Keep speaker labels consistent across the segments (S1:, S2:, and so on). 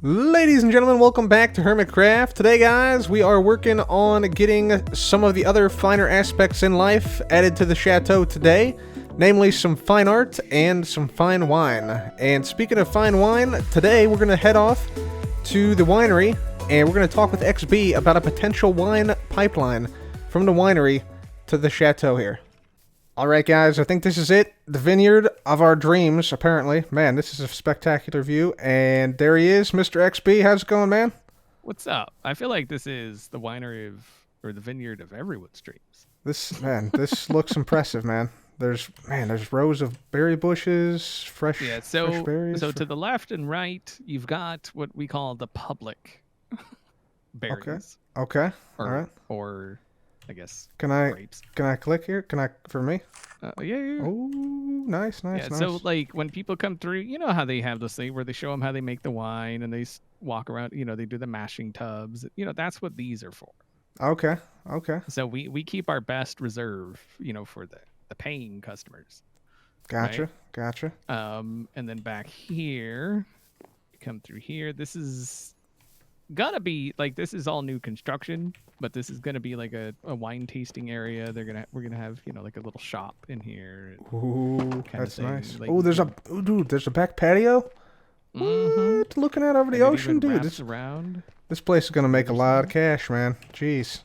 S1: Ladies and gentlemen, welcome back to Hermitcraft. Today, guys, we are working on getting some of the other finer aspects in life added to the Chateau today, namely some fine art and some fine wine. And speaking of fine wine, today we're going to head off to the winery, and we're going to talk with XB about a potential wine pipeline from the winery to the Chateau here. Alright guys, I think this is it. The Vineyard of Our Dreams, apparently. Man, this is a spectacular view. And there he is, Mr. XB. How's it going, man?
S2: What's up? I feel like this is the winery of, or the vineyard of everyone's dreams.
S1: This looks impressive, man. There's rows of berry bushes, fresh berries.
S2: So to the left and right, you've got what we call the public berries.
S1: Okay. All right.
S2: Or I guess
S1: grapes. Can I click here? For me?
S2: Yeah.
S1: Oh, nice.
S2: So like when people come through, you know how they have this thing where they show them how they make the wine and they walk around, they do the mashing tubs. That's what these are for.
S1: Okay.
S2: So we keep our best reserve, for the paying customers.
S1: Gotcha.
S2: And then back here, come through here. This is gonna be this is all new construction, but this is gonna be like a wine tasting area. We're gonna have like a little shop in here.
S1: Ooh, that's nice. There's a back patio.
S2: Mm-hmm.
S1: What? Looking out over the ocean, dude. This place is gonna make a lot of cash, man. Jeez.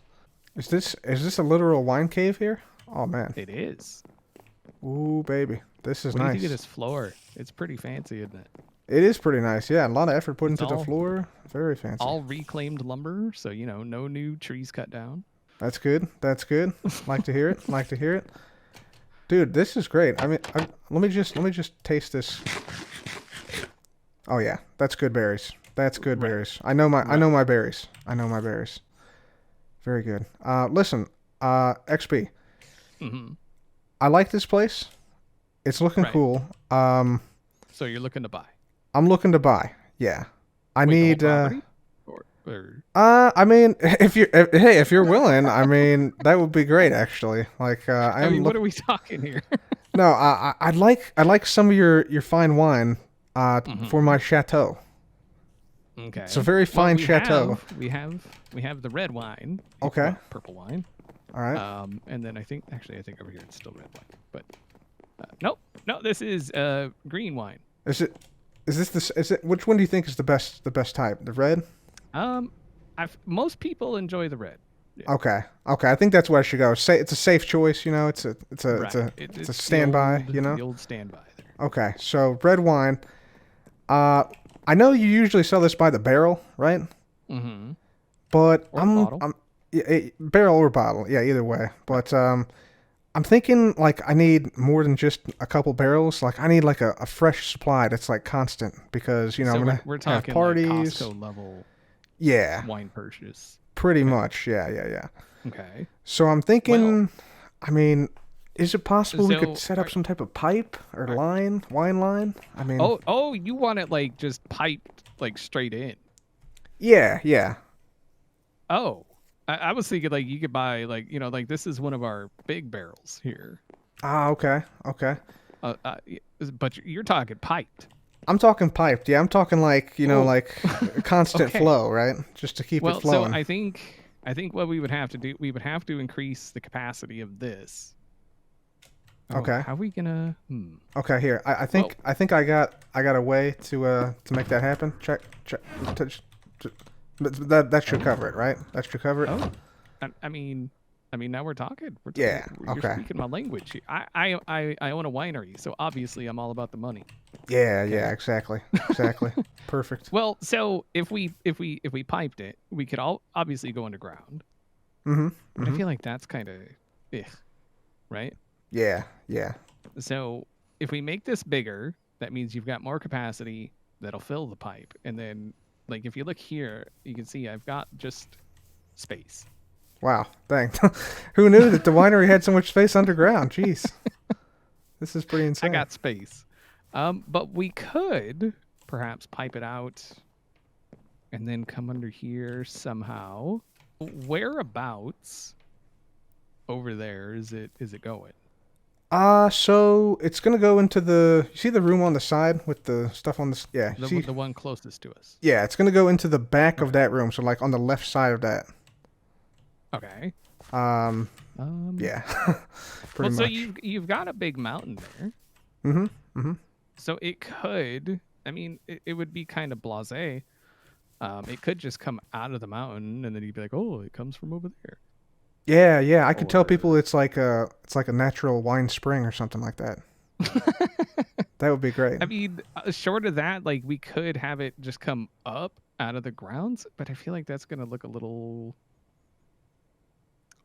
S1: Is this a literal wine cave here? Oh man.
S2: It is.
S1: Ooh, baby. This is
S2: nice. What do you think
S1: nice.
S2: of this floor? It's pretty fancy, isn't it?
S1: It is pretty nice, yeah. A lot of effort put into the floor. Very fancy.
S2: All reclaimed lumber, so no new trees cut down.
S1: That's good. Like to hear it. Dude, this is great. I mean, let me just taste this. Oh yeah, that's good berries. Berries. I know my berries. Very good. Listen, XP.
S2: Mm-hmm.
S1: I like this place. It's looking cool.
S2: So you're looking to buy?
S1: I'm looking to buy. Yeah. I need
S2: or...
S1: I mean, if you're willing, I mean, that would be great actually. Like
S2: what are we talking here?
S1: No, I'd like some of your fine wine for my chateau.
S2: Okay.
S1: It's a very fine chateau.
S2: We have the red wine.
S1: Okay.
S2: Purple wine.
S1: All right.
S2: And then I think over here it's still red wine. But no, this is green wine.
S1: Is it which one do you think is the best type? The red?
S2: Most people enjoy the red. Yeah.
S1: Okay. I think that's where I should go. It's a safe choice, It's a standby,
S2: The old standby there.
S1: Okay. So red wine. I know you usually sell this by the barrel, right?
S2: Mm-hmm.
S1: But
S2: bottle.
S1: Barrel or bottle, yeah, either way. But I'm thinking I need more than just a couple barrels. I need a fresh supply that's constant because
S2: so
S1: I'm gonna
S2: we're talking
S1: have parties.
S2: Costco level.
S1: Yeah.
S2: Wine purchase.
S1: Pretty much, yeah.
S2: Okay.
S1: So I'm thinking, I mean, is it possible we could set up some type of pipe or wine line? I mean.
S2: Oh, you want it just piped straight in?
S1: Yeah.
S2: Oh. I was thinking you could buy this is one of our big barrels here.
S1: Ah, okay.
S2: But you're talking piped.
S1: I'm talking piped. Yeah, I'm talking constant flow, right? Just to keep it flowing.
S2: So I think what we would have to do, we would have to increase the capacity of this.
S1: Okay.
S2: How are we gonna?
S1: Okay, here. I think I got a way to make that happen. Check. That should cover it, right? That should cover it.
S2: Oh, I mean, now we're talking.
S1: Yeah. Okay.
S2: You're speaking my language. I own a winery, so obviously I'm all about the money.
S1: Yeah. Exactly. Perfect.
S2: Well, so if we piped it, we could all obviously go underground.
S1: Mm-hmm.
S2: But I feel like that's kind of, right?
S1: Yeah.
S2: So if we make this bigger, that means you've got more capacity that'll fill the pipe, and then. If you look here, you can see I've got just space.
S1: Wow, dang. Who knew that the winery had so much space underground? Jeez. This is pretty insane.
S2: I got space. But we could perhaps pipe it out and then come under here somehow. Whereabouts over there is it going?
S1: So it's gonna go into you see the room on the side with the stuff on yeah,
S2: The one closest to us.
S1: Yeah, it's gonna go into the back of that room, so like on the left side of that.
S2: Okay.
S1: Yeah.
S2: Pretty
S1: much.
S2: So you've got a big mountain there.
S1: Mm-hmm. Mm-hmm.
S2: So it could, I mean, it would be kind of blasé. It could just come out of the mountain, and then you'd be like, oh, it comes from over there.
S1: Yeah. I could tell people it's like a natural wine spring or something like that. That would be great.
S2: I mean, short of that, like we could have it just come up out of the grounds, but I feel like that's gonna look a little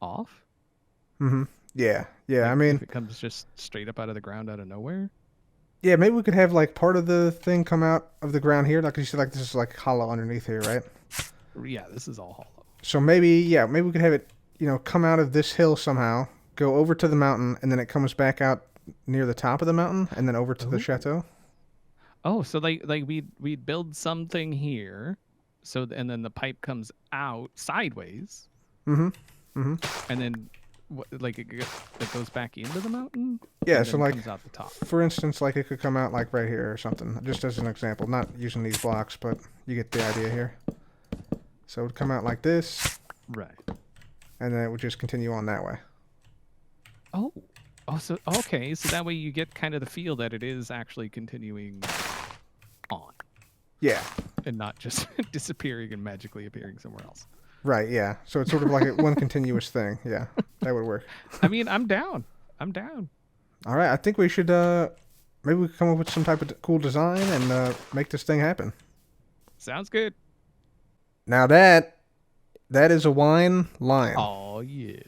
S2: off.
S1: Mm-hmm. Yeah.
S2: Like,
S1: I mean,
S2: if it comes just straight up out of the ground out of nowhere.
S1: Yeah, maybe we could have like part of the thing come out of the ground here. Like you see, like this is like hollow underneath here, right?
S2: Yeah, this is all hollow.
S1: So maybe we could have it, come out of this hill somehow, go over to the mountain, and then it comes back out near the top of the mountain, and then over to the chateau.
S2: Oh, so like we'd build something here, and then the pipe comes out sideways.
S1: Mm-hmm. Mm-hmm.
S2: And then like it goes back into the mountain.
S1: Yeah, so like
S2: comes out the top.
S1: For instance, like it could come out like right here or something. Just as an example, not using these blocks, but you get the idea here. So it would come out like this.
S2: Right.
S1: And then it would just continue on that way.
S2: Oh, so okay, so that way you get kind of the feel that it is actually continuing on.
S1: Yeah.
S2: And not just disappearing and magically appearing somewhere else.
S1: Right, yeah. So it's sort of like one continuous thing. Yeah, that would work.
S2: I mean, I'm down.
S1: All right, I think we should, maybe we could come up with some type of cool design and make this thing happen.
S2: Sounds good.
S1: Now that is a wine line.
S2: Oh, yeah.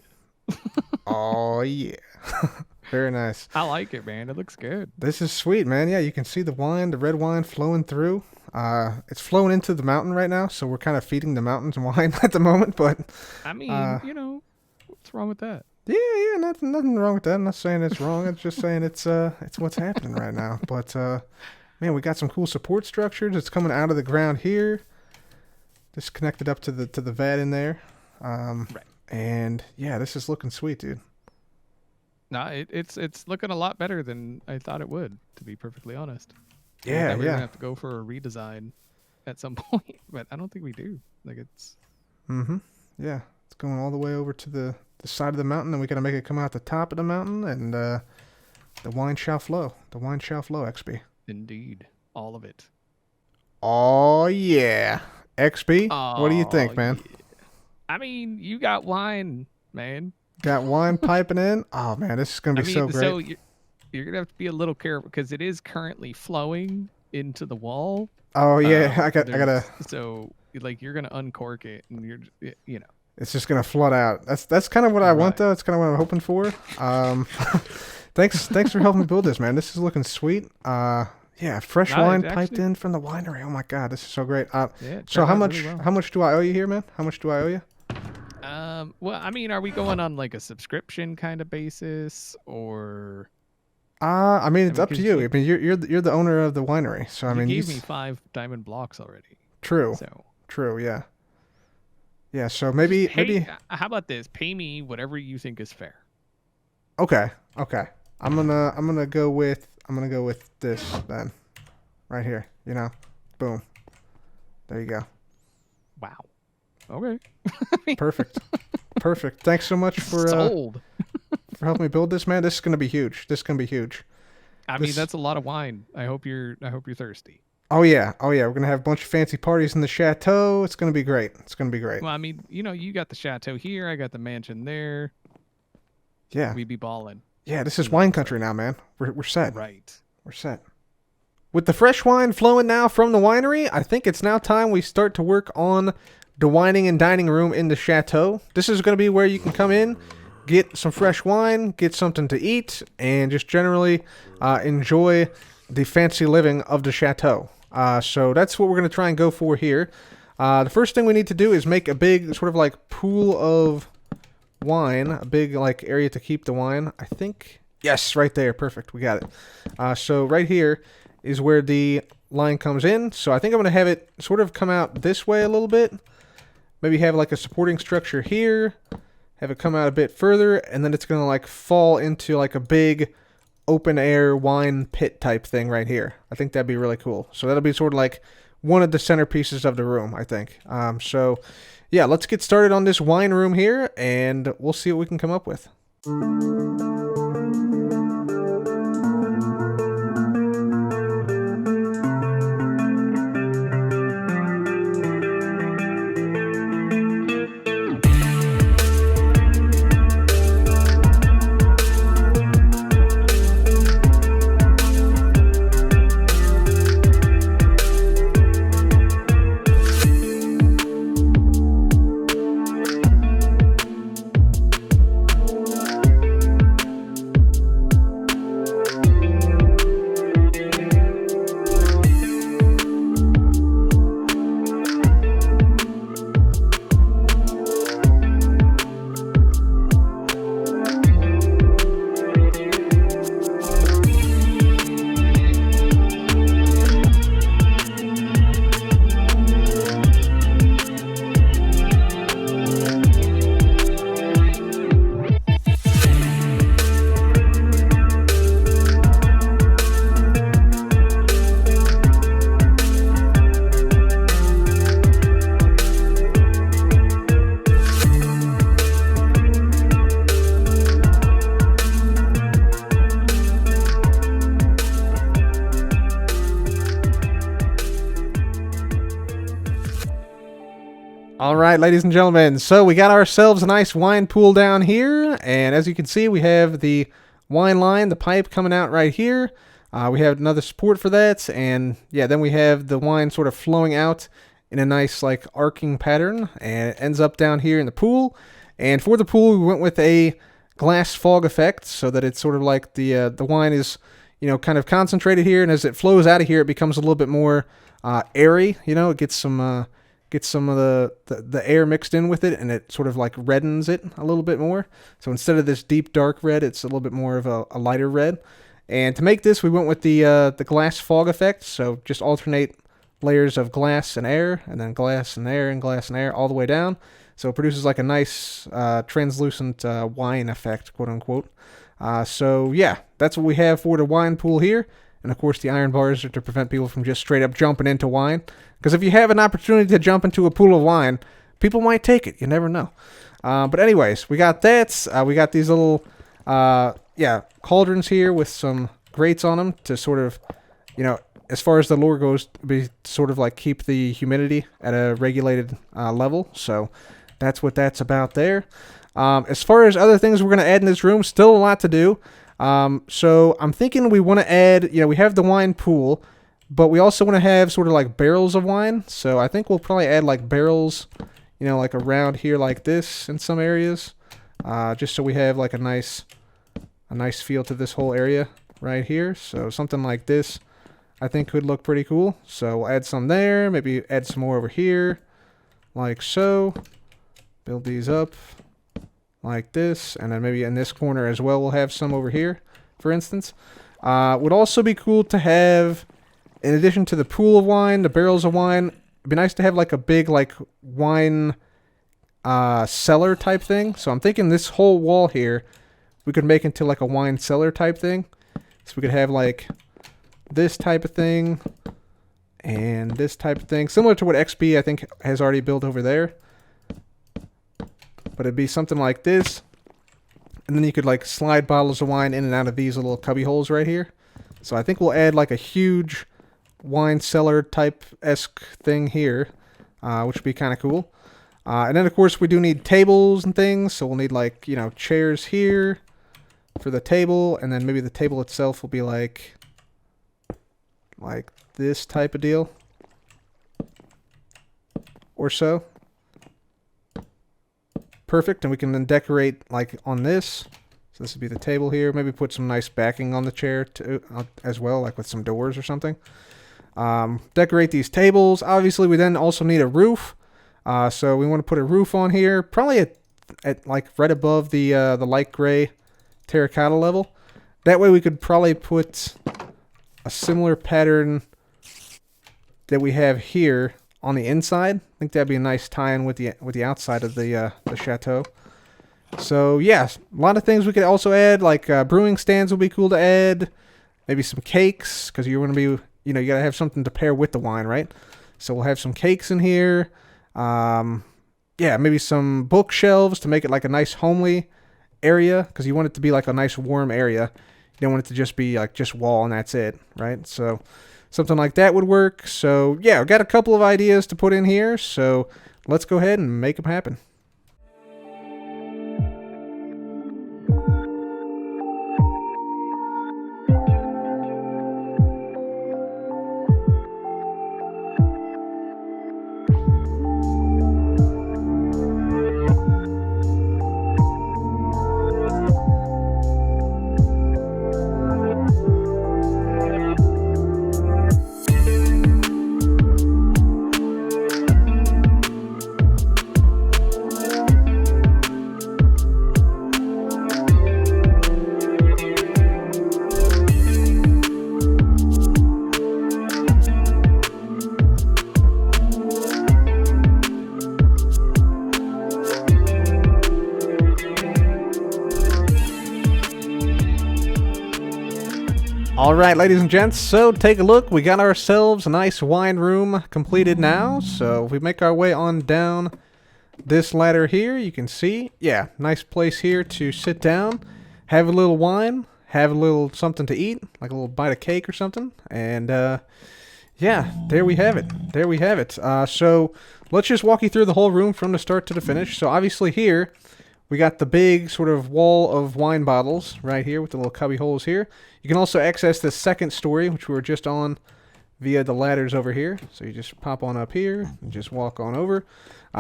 S1: Oh, yeah. Very nice.
S2: I like it, man. It looks good.
S1: This is sweet, man. Yeah, you can see the red wine flowing through. It's flowing into the mountain right now, so we're kind of feeding the mountains wine at the moment, but...
S2: I mean, what's wrong with that?
S1: Yeah, nothing wrong with that. I'm not saying it's wrong. I'm just saying it's what's happening right now. But, man, we got some cool support structures. It's coming out of the ground here. Just connected up to the vat in there. Right. And, yeah, this is looking sweet, dude.
S2: No, it's looking a lot better than I thought it would, to be perfectly honest.
S1: Yeah,
S2: we're gonna have to go for a redesign at some point, but I don't think we do. Like it's.
S1: Mm-hmm. Yeah, it's going all the way over to the side of the mountain, and we gotta make it come out the top of the mountain, and the wine shall flow. The wine shall flow, XB.
S2: Indeed, all of it.
S1: Oh yeah, XB. What do you think, man?
S2: Yeah. I mean, you got wine, man.
S1: Got wine piping in. Oh man, this is gonna be so great.
S2: So you're gonna have to be a little careful because it is currently flowing into the wall.
S1: Oh yeah, I gotta.
S2: So like you're gonna uncork it, and
S1: It's just gonna flood out. That's kind of what I want, though. It's kind of what I'm hoping for. Thanks for helping me build this, man. This is looking sweet. Yeah, fresh wine piped in from the winery. Oh my god, this is so great. So how much do I owe you here, man? How much do I owe you?
S2: Well, I mean, are we going on like a subscription kind of basis, or?
S1: I mean, it's up to you. I mean, you're the owner of the winery, so I mean,
S2: you gave me 5 diamond blocks already.
S1: True.
S2: So.
S1: True. Yeah. Yeah. So maybe.
S2: How about this? Pay me whatever you think is fair.
S1: Okay. I'm gonna go with this then, right here. Boom. There you go.
S2: Wow. Okay.
S1: Perfect. Thanks so much for
S2: sold.
S1: For helping me build this, man. This is gonna be huge.
S2: I mean, that's a lot of wine. I hope you're thirsty.
S1: Oh yeah. We're gonna have a bunch of fancy parties in the chateau. It's gonna be great.
S2: Well, I mean, you got the chateau here. I got the mansion there.
S1: Yeah.
S2: We'd be balling.
S1: Yeah, this is wine country now, man. We're set.
S2: Right.
S1: We're set. With the fresh wine flowing now from the winery, I think it's now time we start to work on the wining and dining room in the chateau. This is going to be where you can come in, get some fresh wine, get something to eat, and just generally enjoy the fancy living of the chateau. So that's what we're going to try and go for here. The first thing we need to do is make a big sort of like pool of wine, a big like area to keep the wine. I think, yes, right there. Perfect. We got it. So right here is where the line comes in. So I think I'm going to have it sort of come out this way a little bit. Maybe have like a supporting structure here, have it come out a bit further, and then it's going to like fall into like a big open air wine pit type thing right here. I think that'd be really cool. So that'll be sort of like one of the centerpieces of the room, I think. So yeah, let's get started on this wine room here, and we'll see what we can come up with. All right, ladies and gentlemen, so we got ourselves a nice wine pool down here, and as you can see, we have the wine line, the pipe coming out right here. We have another support for that, and yeah, then we have the wine sort of flowing out in a nice like arcing pattern, and it ends up down here in the pool. And for the pool, we went with a glass fog effect, so that it's sort of like the wine is, you know, kind of concentrated here, and as it flows out of here, it becomes a little bit more airy. You know, it gets some of the air mixed in with it, and it sort of like reddens it a little bit more. So instead of this deep dark red, it's a little bit more of a lighter red. And to make this, we went with the glass fog effect. So just alternate layers of glass and air, and then glass and air and glass and air all the way down. So it produces like a nice translucent wine effect, quote unquote. So yeah, that's what we have for the wine pool here. And of course, the iron bars are to prevent people from just straight up jumping into wine. Because if you have an opportunity to jump into a pool of wine, people might take it. You never know. But anyways, we got that. We got these little, cauldrons here with some grates on them to sort of, you know, as far as the lure goes, be sort of like keep the humidity at a regulated level. So that's what that's about there. As far as other things we're going to add in this room, still a lot to do. So I'm thinking we want to add, you know, we have the wine pool, but we also want to have sort of like barrels of wine. So I think we'll probably add like barrels, you know, like around here like this in some areas, just so we have like a nice feel to this whole area right here. So something like this, I think could look pretty cool. So we'll add some there, maybe add some more over here, like so. Build these up like this, and then maybe in this corner as well we'll have some over here, for instance. Would also be cool to have, in addition to the pool of wine, the barrels of wine, it'd be nice to have like a big like wine cellar type thing. So I'm thinking this whole wall here we could make into like a wine cellar type thing. So we could have like this type of thing and this type of thing, similar to what XB I think has already built over there. But it'd be something like this, and then you could like slide bottles of wine in and out of these little cubby holes right here. So I think we'll add like a huge wine cellar type-esque thing here, which would be kind of cool. And then of course we do need tables and things, so we'll need like, you know, chairs here for the table, and then maybe the table itself will be like this type of deal or so. Perfect, and we can then decorate like on this. So this would be the table here. Maybe put some nice backing on the chair too, as well, like with some doors or something. Decorate these tables. Obviously, we then also need a roof. So we want to put a roof on here, probably at like right above the light gray terracotta level. That way we could probably put a similar pattern that we have here on the inside. I think that'd be a nice tie-in with the outside of the chateau. So yeah, a lot of things we could also add, like brewing stands will be cool to add. Maybe some cakes, because you're going to be, you know, you got to have something to pair with the wine, right? So we'll have some cakes in here. Yeah, maybe some bookshelves to make it like a nice homely area, because you want it to be like a nice warm area. You don't want it to just be like just wall and that's it, right? So something like that would work. So yeah, I've got a couple of ideas to put in here. So let's go ahead and make them happen. Alright, ladies and gents, so take a look. We got ourselves a nice wine room completed now. So if we make our way on down this ladder here, you can see, yeah, nice place here to sit down, have a little wine, have a little something to eat, like a little bite of cake or something. And yeah, there we have it. There we have it. So let's just walk you through the whole room from the start to the finish. So obviously here, we got the big sort of wall of wine bottles right here with the little cubby holes here. You can also access the second story, which we were just on via the ladders over here. So you just pop on up here and just walk on over.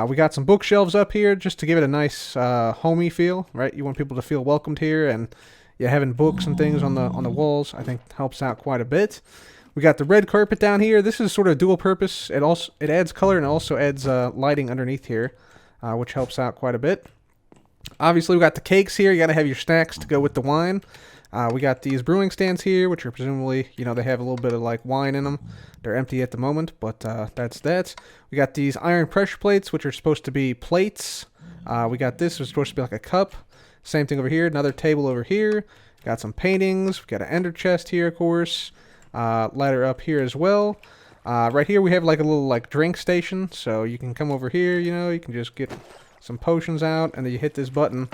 S1: We got some bookshelves up here just to give it a nice homey feel, right? You want people to feel welcomed here, and yeah, having books and things on the walls I think helps out quite a bit. We got the red carpet down here. This is sort of dual purpose. It adds color and also adds lighting underneath here, which helps out quite a bit. Obviously, we got the cakes here. You got to have your snacks to go with the wine. We got these brewing stands here, which are presumably, you know, they have a little bit of like wine in them. They're empty at the moment, but that's that. We got these iron pressure plates, which are supposed to be plates. We got this, which is supposed to be like a cup. Same thing over here. Another table over here. Got some paintings. We got an ender chest here, of course. Ladder up here as well. Right here, we have like a little like drink station, so you can come over here. You know, you can just get some potions out, and then you hit this button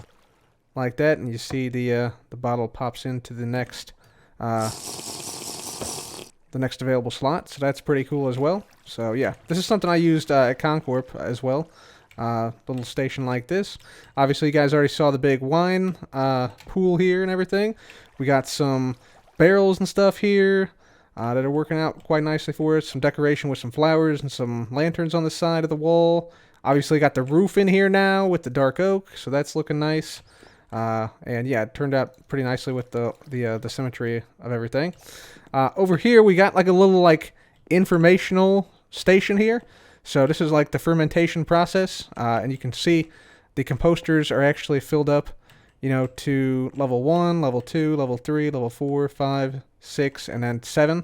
S1: like that, and you see the bottle pops into the next available slot. So that's pretty cool as well. So yeah, this is something I used at Concorp as well. Little station like this. Obviously, you guys already saw the big wine pool here and everything. We got some barrels and stuff here that are working out quite nicely for us. Some decoration with some flowers and some lanterns on the side of the wall. Obviously got the roof in here now with the dark oak, so that's looking nice. And yeah, it turned out pretty nicely with the symmetry of everything. Over here we got like a little like informational station here. So this is like the fermentation process, and you can see the composters are actually filled up, you know, to level 1, level 2, level 3, level 4, 5, 6, and then 7.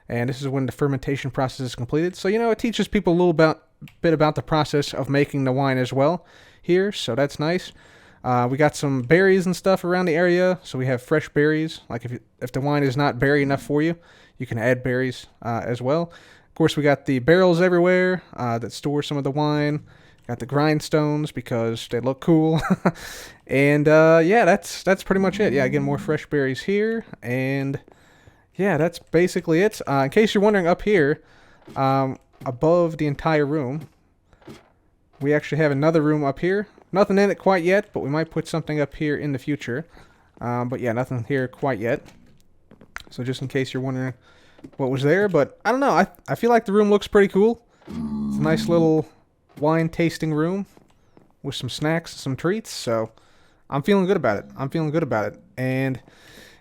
S1: And this is when the fermentation process is completed. So, you know, it teaches people a little bit about the process of making the wine as well here, so that's nice. We got some berries and stuff around the area, so we have fresh berries. Like if the wine is not berry enough for you, you can add berries as well. Of course, we got the barrels everywhere that store some of the wine. Got the grindstones because they look cool. And yeah, that's pretty much it. Yeah, again, more fresh berries here, and yeah, that's basically it. In case you're wondering, up here, above the entire room, we actually have another room up here. Nothing in it quite yet, but we might put something up here in the future. But yeah, nothing here quite yet. So just in case you're wondering what was there, but I don't know. I feel like the room looks pretty cool. It's a nice little wine tasting room with some snacks, some treats. So I'm feeling good about it. I'm feeling good about it. And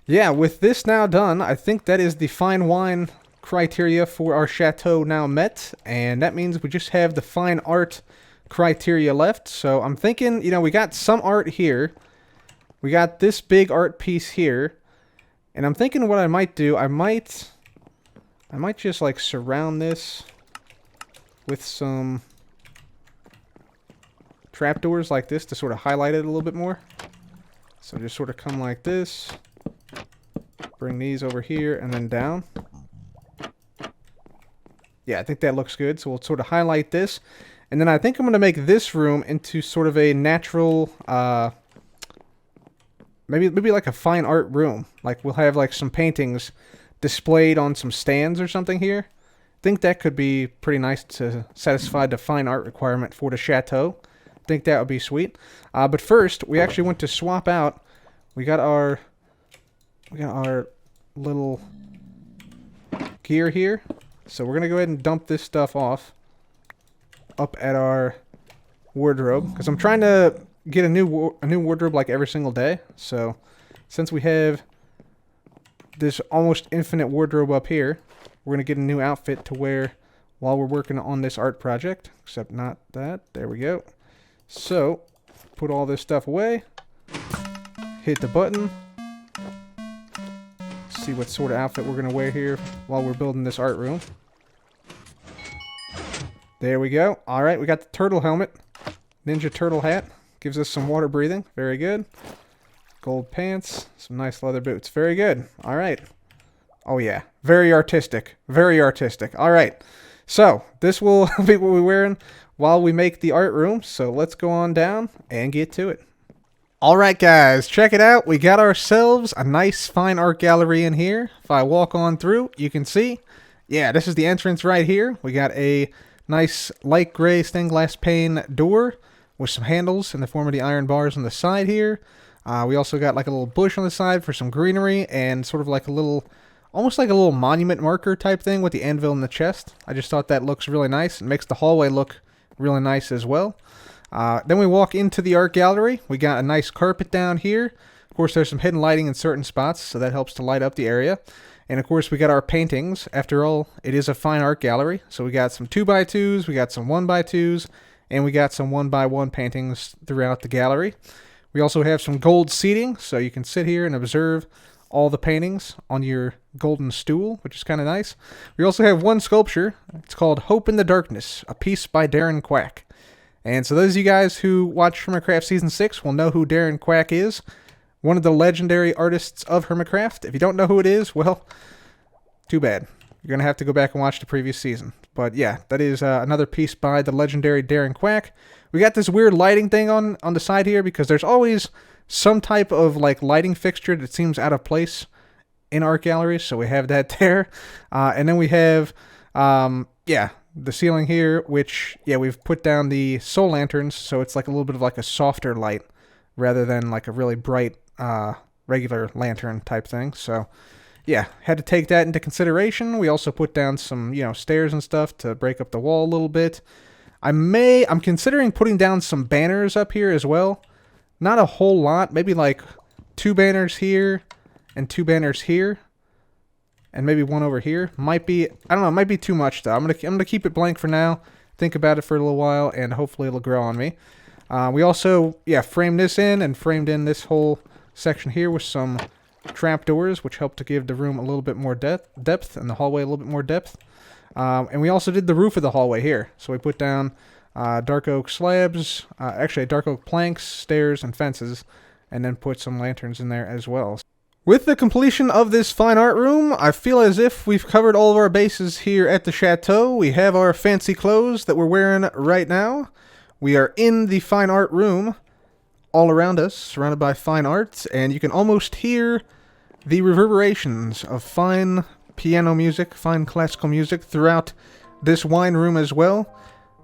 S1: yeah, with this now done, I think that is the fine wine criteria for our chateau now met, and that means we just have the fine art criteria left. So I'm thinking, you know, we got some art here, we got this big art piece here, and I'm thinking what I might do, I might just like surround this with some trapdoors like this to sort of highlight it a little bit more. So just sort of come like this. Bring these over here and then down. Yeah, I think that looks good. So we'll sort of highlight this. And then I think I'm going to make this room into sort of a natural, maybe like a fine art room. Like we'll have like some paintings displayed on some stands or something here. I think that could be pretty nice to satisfy the fine art requirement for the Chateau. I think that would be sweet. But first, we actually went to swap out. We got our little gear here. So we're going to go ahead and dump this stuff off up at our wardrobe. Because I'm trying to get a new wardrobe like every single day. So since we have this almost infinite wardrobe up here, we're going to get a new outfit to wear while we're working on this art project. Except not that. There we go. So put all this stuff away. Hit the button. See what sort of outfit we're going to wear here while we're building this art room. There we go. Alright, we got the turtle helmet. Ninja turtle hat. Gives us some water breathing. Very good. Gold pants. Some nice leather boots. Very good. Alright. Oh yeah. Very artistic. Very artistic. Alright. So, this will be what we're wearing while we make the art room. So, let's go on down and get to it. Alright guys, check it out. We got ourselves a nice fine art gallery in here. If I walk on through, you can see. Yeah, this is the entrance right here. We got a nice light gray stained glass pane door with some handles in the form of the iron bars on the side here. We also got like a little bush on the side for some greenery and sort of like a little, almost like a little monument marker type thing with the anvil in the chest. I just thought that looks really nice. It makes the hallway look really nice as well. Then we walk into the art gallery. We got a nice carpet down here. Of course, there's some hidden lighting in certain spots, so that helps to light up the area. And of course, we got our paintings. After all, it is a fine art gallery. So we got some 2x2s, we got some 1x2s, and we got some 1x1 paintings throughout the gallery. We also have some gold seating, so you can sit here and observe all the paintings on your golden stool, which is kind of nice. We also have one sculpture. It's called Hope in the Darkness, a piece by Darren Quack. And so those of you guys who watch Hermitcraft Season 6 will know who Darren Quack is. One of the legendary artists of Hermitcraft. If you don't know who it is, well, too bad. You're going to have to go back and watch the previous season. But yeah, that is another piece by the legendary Darren Quack. We got this weird lighting thing on the side here because there's always some type of like lighting fixture that seems out of place in art galleries. So we have that there. And then we have, the ceiling here, which, yeah, we've put down the soul lanterns, so it's like a little bit of like a softer light rather than like a really bright regular lantern type thing. So, yeah, had to take that into consideration. We also put down some, stairs and stuff to break up the wall a little bit. I'm considering putting down some banners up here as well. Not a whole lot, maybe like 2 banners here and 2 banners here. And maybe one over here. Might be, I don't know, it might be too much though. I'm gonna keep it blank for now. Think about it for a little while, and hopefully it'll grow on me. We also, framed this in and framed in this whole section here with some trapdoors, which help to give the room a little bit more depth, and the hallway a little bit more depth. And we also did the roof of the hallway here. So we put down dark oak slabs, actually dark oak planks, stairs, and fences, and then put some lanterns in there as well. With the completion of this fine art room, I feel as if we've covered all of our bases here at the Chateau. We have our fancy clothes that we're wearing right now. We are in the fine art room all around us, surrounded by fine art, and you can almost hear the reverberations of fine piano music, fine classical music throughout this wine room as well,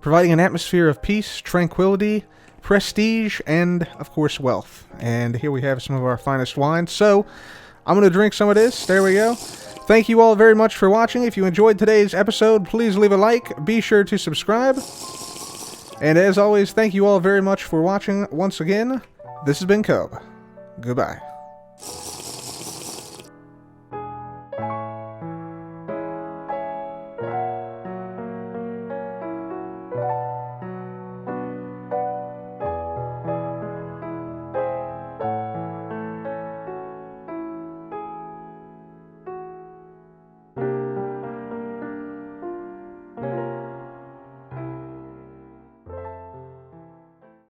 S1: providing an atmosphere of peace, tranquility, prestige, and of course wealth. And here we have some of our finest wine. So I'm going to drink some of this. There we go. Thank you all very much for watching. If you enjoyed today's episode, please leave a like. Be sure to subscribe. And as always, thank you all very much for watching once again. This has been Cub. Goodbye.